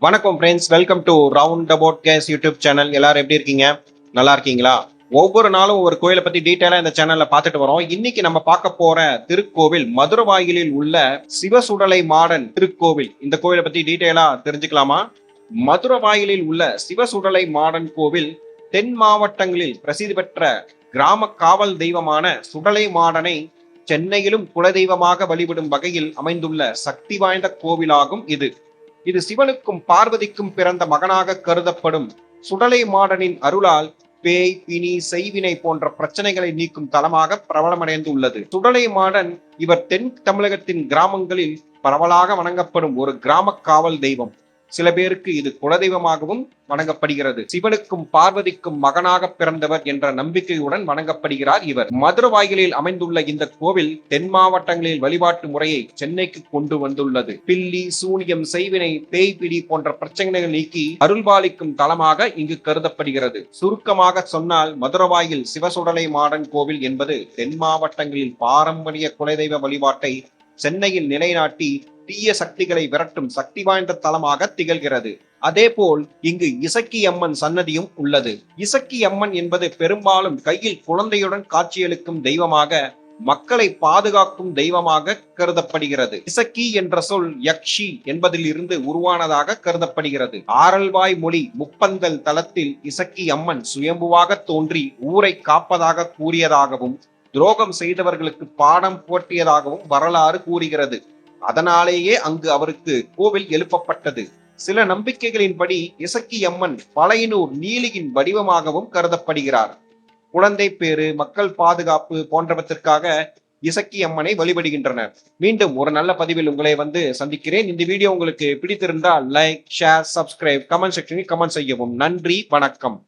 வணக்கம் friends, welcome to round about case YouTube channel. எல்லாரும் எப்படி இருக்கீங்க? நல்லா இருக்கீங்களா? ஒவ்வொரு நாளும் ஒரு கோயிலை பத்தி டீட்டெயிலா இந்த சேனல்ல பார்த்துட்டு வரோம். இன்னைக்கு நம்ம பார்க்க போற திருக்கோவில் மதுரவாயிலில் உள்ள சிவசுடலை மாடன் திருக்கோவில். இந்த கோவிலை பத்தி டீட்டெயிலா தெரிஞ்சுக்கலாமா? மதுரவாயிலில் உள்ள சிவசுடலை மாடன் கோவில் தென் மாவட்டங்களில் பிரசித்தி பெற்ற கிராம காவல் தெய்வமான சுடலை மாடனை சென்னையிலும் குலதெய்வமாக வழிபடும் வகையில் அமைந்துள்ள சக்தி வாய்ந்த கோவிலாகும் இது. இது சிவனுக்கும் பார்வதிக்கும் பிறந்த மகனாக கருதப்படும் சுடலை மாடனின் அருளால் பேய், பிணி, செய்வினை போன்ற பிரச்சனைகளை நீக்கும் தலமாக பிரபலமடைந்து உள்ளது. சுடலை மாடன் இவர் தென் தமிழகத்தின் கிராமங்களில் பரவலாக வணங்கப்படும் ஒரு கிராம காவல் தெய்வம். சில பேருக்கு இது குலதெய்வமாகவும் வணங்கப்படுகிறது. சிவனுக்கும் பார்வதிக்கும் மகனாக பிறந்தவர் என்ற நம்பிக்கையுடன் வணங்கப்படுகிறார் இவர். மதுரவாயிலில் அமைந்துள்ள இந்த கோவில் தென் மாவட்டங்களில் வழிபாட்டு முறையை சென்னைக்கு கொண்டு வந்துள்ளது. பில்லி, சூனியம், செய்வினை, பேய்பிடி போன்ற பிரச்சனைகள் நீக்கி அருள்பாலிக்கும் தலமாக இங்கு கருதப்படுகிறது. சுருக்கமாக சொன்னால் மதுரவாயில் சிவசுடலை மாடன் கோவில் என்பது தென் மாவட்டங்களில் பாரம்பரிய குலதெய்வ வழிபாட்டை சென்னையில் நிலைநாட்டி தீய சக்திகளை விரட்டும் சக்தி வாய்ந்த தலமாக திகழ்கிறது. அதேபோல் இங்கு இசக்கி அம்மன் சன்னதியும் உள்ளது. இசக்கி அம்மன் என்பது பெரும்பாலும் கையில் குழந்தையுடன் காட்சியளிக்கும் தெய்வமாக, மக்களை பாதுகாக்கும் தெய்வமாக கருதப்படுகிறது. இசக்கி என்ற சொல் யக்ஷி என்பதில் இருந்து உருவானதாக கருதப்படுகிறது. ஆரல்வாய் மொழி முப்பந்தல் தலத்தில் இசக்கி அம்மன் சுயம்புவாக தோன்றி ஊரை காப்பதாக கூறியதாகவும், துரோகம் செய்தவர்களுக்கு பாடம் போட்டியதாகவும் வரலாறு கூறுகிறது. அதனாலேயே அங்கு அவருக்கு கோவில் எழுப்பப்பட்டது. சில நம்பிக்கைகளின்படி இசக்கி அம்மன் பழையனூர் நீலியின் வடிவமாகவும் கருதப்படுகிறார். குழந்தை பேறு, மக்கள் பாதுகாப்பு போன்றவற்றிற்காக இசக்கி அம்மனை வழிபடுகின்றனர். மீண்டும் ஒரு நல்ல பதிவில் உங்களை சந்திக்கிறேன். இந்த வீடியோ உங்களுக்கு பிடித்திருந்தால் லைக், ஷேர், சப்ஸ்கிரைப், கமெண்ட் செக்ஷனில் கமெண்ட் செய்யவும். நன்றி, வணக்கம்.